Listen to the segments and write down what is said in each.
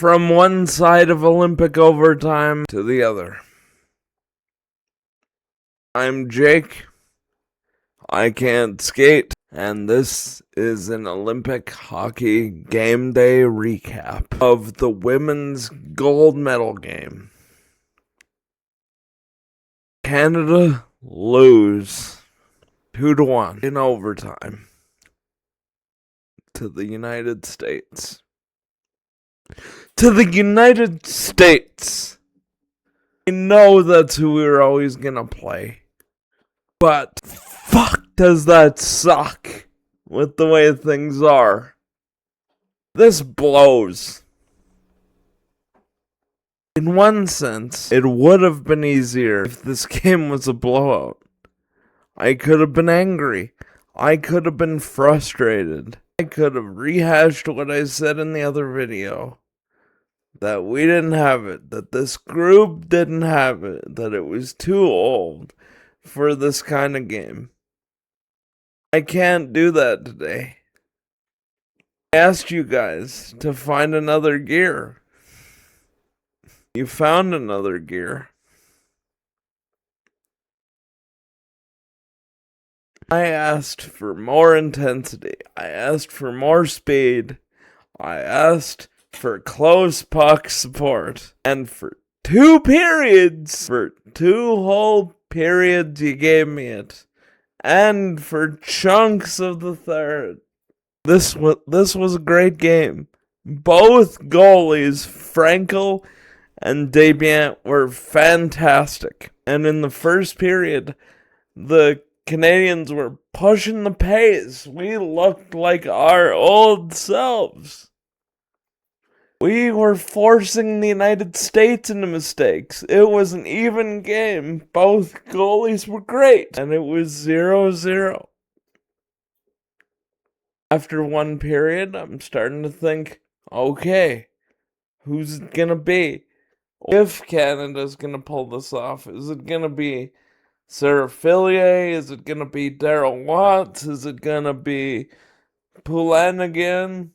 from one side of Olympic overtime to the other. I'm Jake. I can't skate. And this is an Olympic hockey game day recap of the women's gold medal game. Canada lose 2-1 in overtime to the United States. To the United States! I know that's who we were always gonna play. But fuck does that suck with the way things are. This blows. In one sense, it would have been easier if this game was a blowout. I could have been angry. I could have been frustrated. I could have rehashed what I said in the other video. That we didn't have it. That this group didn't have it. That it was too old for this kind of game. I can't do that today. I asked you guys to find another gear. You found another gear. I asked for more intensity. I asked for more speed. I asked for close puck support. And for 2 periods, for 2 whole periods, you gave me it. And for chunks of the third. This was a great game. Both goalies, Frankel and Debian, were fantastic. And in the first period, the Canadians were pushing the pace. We looked like our old selves. We were forcing the United States into mistakes. It was an even game. Both goalies were great. And it was 0-0. After 1 period, I'm starting to think, okay, who's it gonna be? If Canada's gonna pull this off, is it gonna be Sarah Fillier? Is it gonna be Daryl Watts? Is it gonna be Poulin again?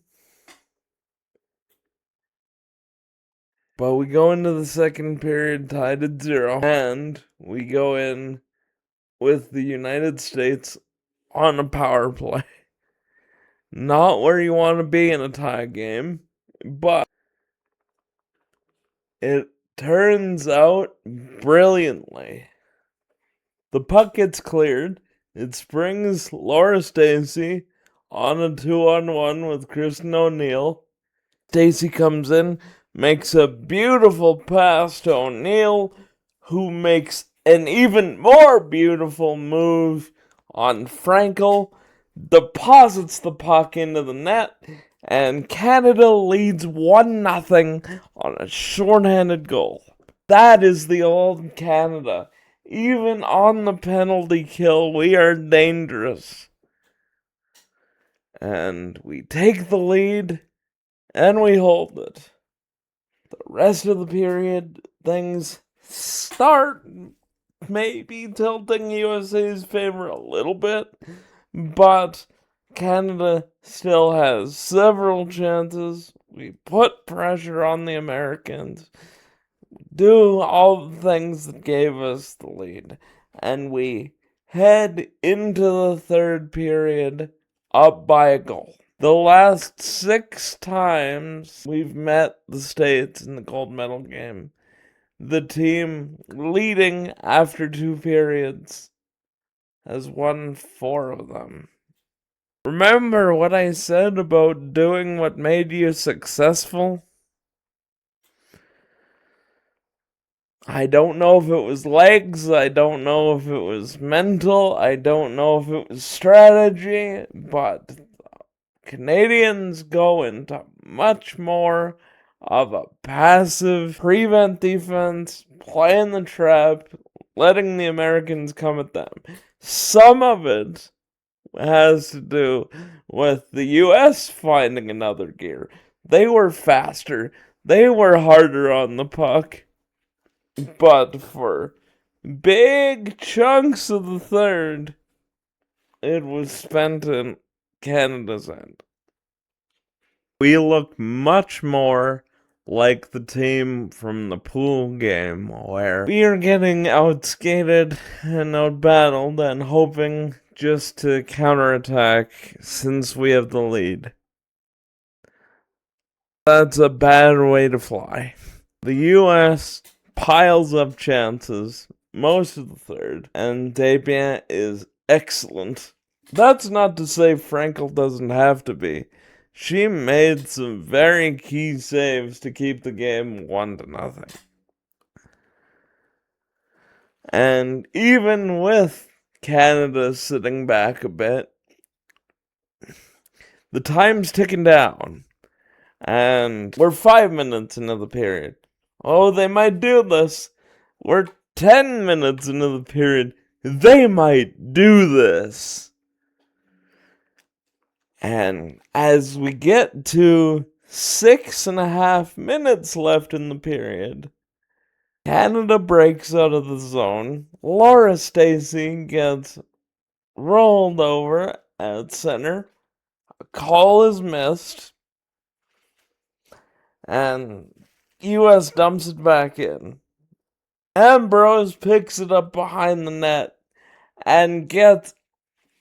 But we go into the second period tied at 0, and we go in with the United States on a power play. Not where you want to be in a tie game, but it turns out brilliantly. The puck gets cleared. It springs Laura Stacey on a 2-on-1 with Kristen O'Neill. Stacey comes in, makes a beautiful pass to O'Neill, who makes an even more beautiful move on Frankel, deposits the puck into the net, and Canada leads 1-0 on a shorthanded goal. That is the old Canada. Even on the penalty kill, we are dangerous. And we take the lead, and we hold it. The rest of the period, things start maybe tilting USA's favor a little bit, but Canada still has several chances. We put pressure on the Americans, do all the things that gave us the lead, and we head into the third period up by a goal. The last 6 times we've met the States in the gold medal game, the team leading after 2 periods has won 4 of them. Remember what I said about doing what made you successful? I don't know if it was legs, I don't know if it was mental, I don't know if it was strategy, but Canadians go into much more of a passive prevent defense, playing the trap, letting the Americans come at them. Some of it has to do with the US finding another gear. They were faster, they were harder on the puck, but for big chunks of the third, it was spent in Canada's end. We look much more like the team from the pool game, where we are getting outskated and outbattled and hoping just to counterattack since we have the lead. That's a bad way to fly. The U.S. piles up chances most of the third, and Debian is excellent. That's not to say Frankel doesn't have to be. She made some very key saves to keep the game 1-0. And even with Canada sitting back a bit, the time's ticking down. And we're 5 minutes into the period. Oh, they might do this. We're 10 minutes into the period. They might do this. And as we get to 6.5 minutes left in the period, Canada breaks out of the zone. Laura Stacey gets rolled over at center. A call is missed. And U.S. dumps it back in. Ambrose picks it up behind the net and gets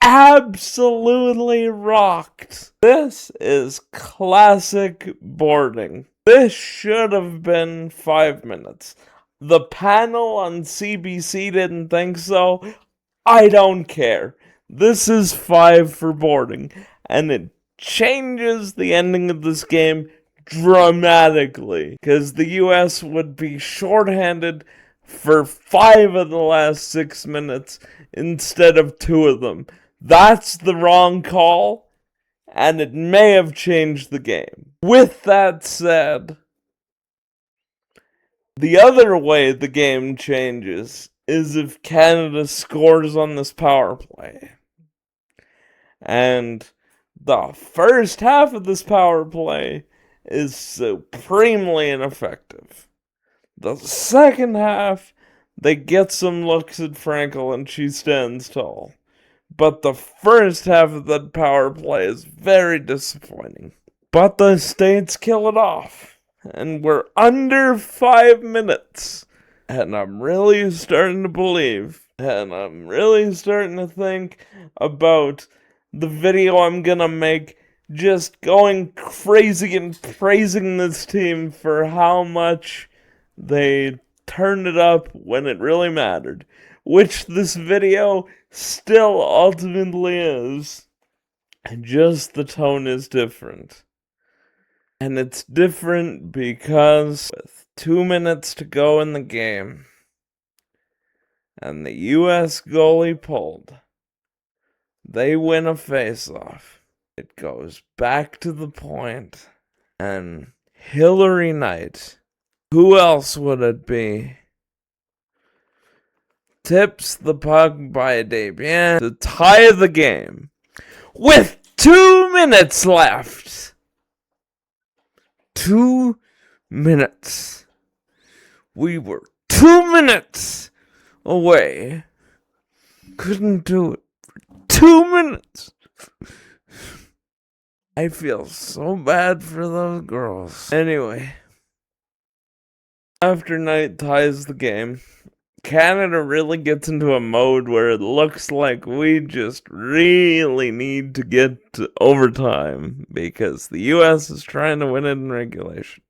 absolutely rocked. This is classic boarding. This should have been 5 minutes. The panel on CBC didn't think so. I don't care. This is 5 for boarding, and it changes the ending of this game dramatically, because the U.S. would be shorthanded for 5 of the last 6 minutes instead of 2 of them. That's the wrong call, and it may have changed the game. With that said, the other way the game changes is if Canada scores on this power play. And the first half of this power play is supremely ineffective. The second half, they get some looks at Frankel and she stands tall. But the first half of that power play is very disappointing. But the States kill it off. And we're under 5 minutes. And I'm really starting to believe. And I'm really starting to think about the video I'm gonna make, just going crazy and praising this team for how much they turned it up when it really mattered. Which this video still ultimately is. Just the tone is different. And it's different because with 2 minutes to go in the game, and the U.S. goalie pulled, they win a face-off. It goes back to the point, and Hillary Knight, who else would it be, tips the puck by Desbiens to tie the game with 2 minutes left. 2 minutes. We were 2 minutes away. Couldn't do it for 2 minutes. I feel so bad for those girls. Anyway, after Knight ties the game, Canada really gets into a mode where it looks like we just really need to get to overtime because the U.S. is trying to win it in regulation.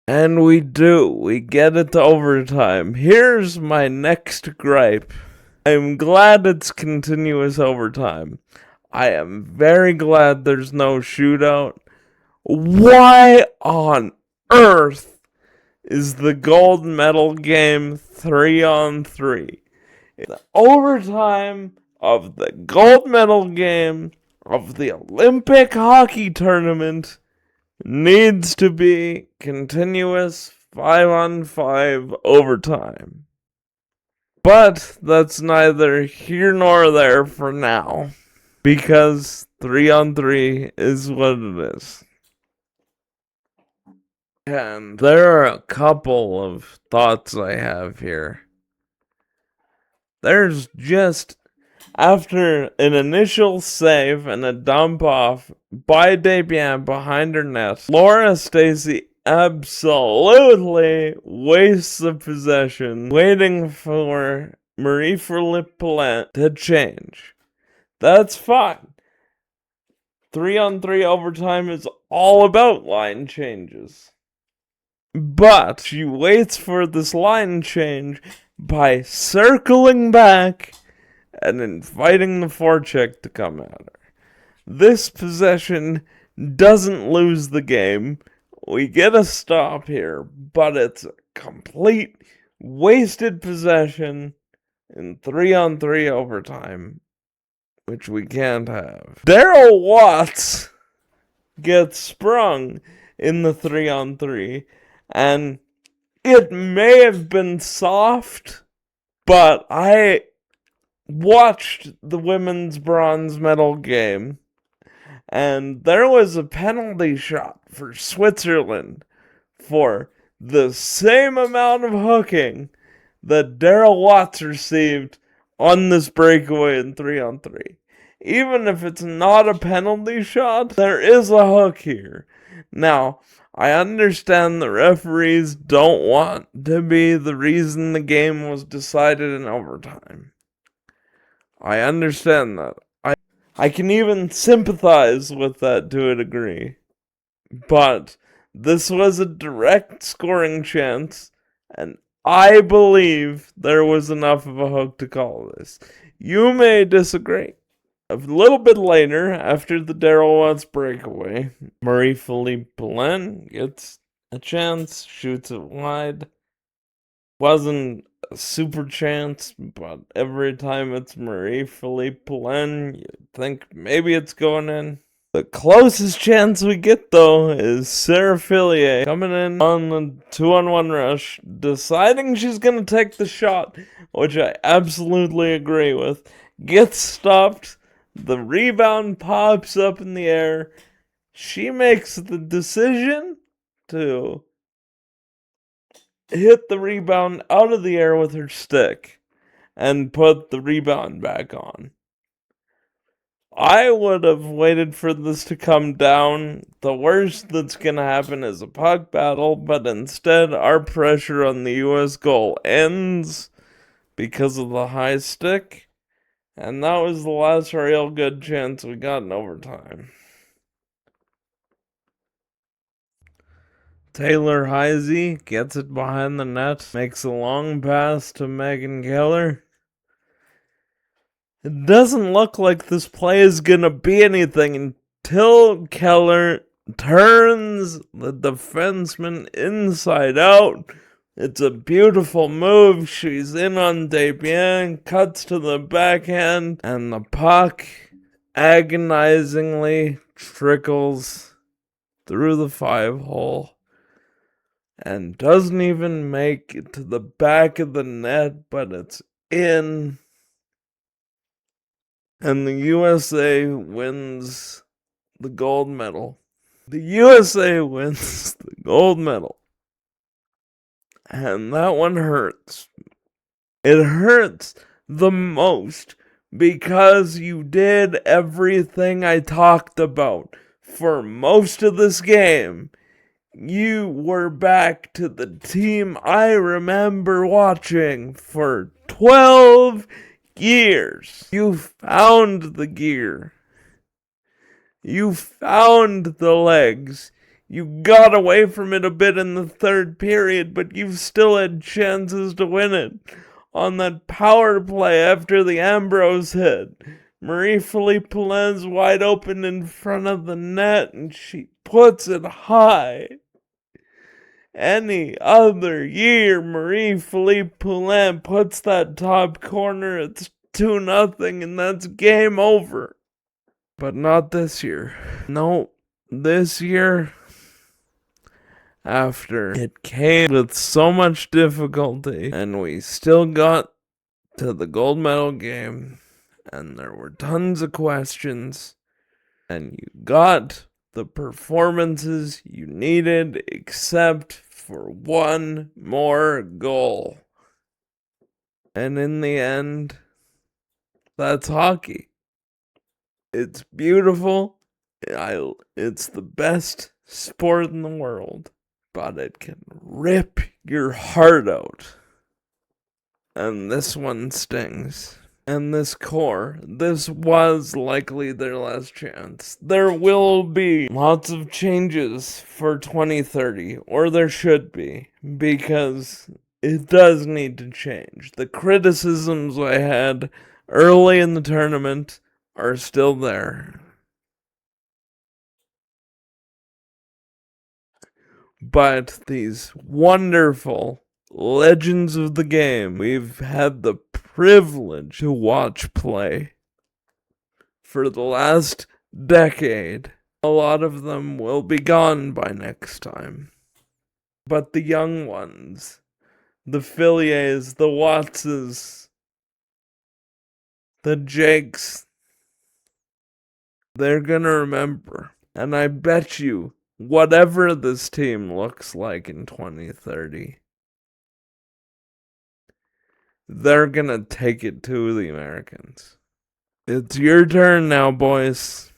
And we do. We get it to overtime. Here's my next gripe. I'm glad it's continuous overtime. I am very glad there's no shootout. Why on earth is the gold medal game 3-on-3? The overtime of the gold medal game of the Olympic hockey tournament needs to be continuous 5-on-5 overtime. But that's neither here nor there for now, because 3-on-3 is what it is. And there are a couple of thoughts I have here. There's just, after an initial save and a dump off by Desbiens behind her net, Laura Stacey absolutely wastes of possession waiting for Marie-Philippe Poulin to change. That's fine. 3-on-3 overtime is all about line changes. But she waits for this line change by circling back and inviting the forecheck to come at her. This possession doesn't lose the game. We get a stop here, but it's a complete wasted possession in 3-on-3 overtime, which we can't have. Daryl Watts gets sprung in the 3-on-3, and it may have been soft, but I watched the women's bronze medal game, and there was a penalty shot for Switzerland for the same amount of hooking that Daryl Watts received on this breakaway in 3-on-3. Even if it's not a penalty shot, there is a hook here. Now, I understand the referees don't want to be the reason the game was decided in overtime. I understand that. I can even sympathize with that to a degree. But this was a direct scoring chance, and I believe there was enough of a hook to call this. You may disagree. A little bit later, after the Daryl Watts breakaway, Marie-Philippe Poulin gets a chance, shoots it wide. Wasn't a super chance, but every time it's Marie-Philippe Poulin, you think maybe it's going in. The closest chance we get, though, is Sarah Fillier coming in on the 2-on-1 rush, deciding she's going to take the shot, which I absolutely agree with. Gets stopped, the rebound pops up in the air. She makes the decision to hit the rebound out of the air with her stick and put the rebound back on. I would have waited for this to come down. The worst that's going to happen is a puck battle, but instead our pressure on the U.S. goal ends because of the high stick, and that was the last real good chance we got in overtime. Taylor Heisey gets it behind the net, makes a long pass to Megan Keller. It doesn't look like this play is gonna be anything until Keller turns the defenseman inside out. It's a beautiful move. She's in on Desbiens, cuts to the backhand, and the puck agonizingly trickles through the 5-hole and doesn't even make it to the back of the net, but it's in. And the USA wins the gold medal. The USA wins the gold medal. And that one hurts. It hurts the most because you did everything I talked about for most of this game. You were back to the team I remember watching for 12 years. You found the gear. You found the legs. You got away from it a bit in the third period, but you've still had chances to win it. On that power play after the Ambrose hit, Marie-Philippe Poulin's wide open in front of the net, and she puts it high. Any other year, Marie-Philippe Poulin puts that top corner, it's 2-0, and that's game over. But not this year. No, this year, after it came with so much difficulty, and we still got to the gold medal game, and there were tons of questions, and you got the performances you needed, except for one more goal. And in the end, that's hockey. It's beautiful. It's the best sport in the world. but it can rip your heart out. And this one stings. And this core, this was likely their last chance. There will be lots of changes for 2030, or there should be, because it does need to change. The criticisms I had early in the tournament are still there. But these wonderful legends of the game we've had the privilege to watch play for the last decade, a lot of them will be gone by next time. But the young ones, the Filliers, the Wattses, the Jakes, they're gonna remember. And I bet you, whatever this team looks like in 2030, they're gonna take it to the Americans. It's your turn now, boys.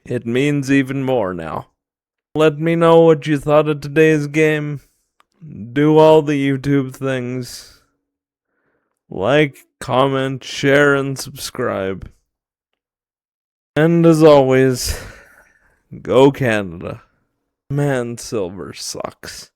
It means even more now. Let me know what you thought of today's game. Do all the YouTube things. Like, comment, share, and subscribe. And as always, go Canada. Man, silver sucks.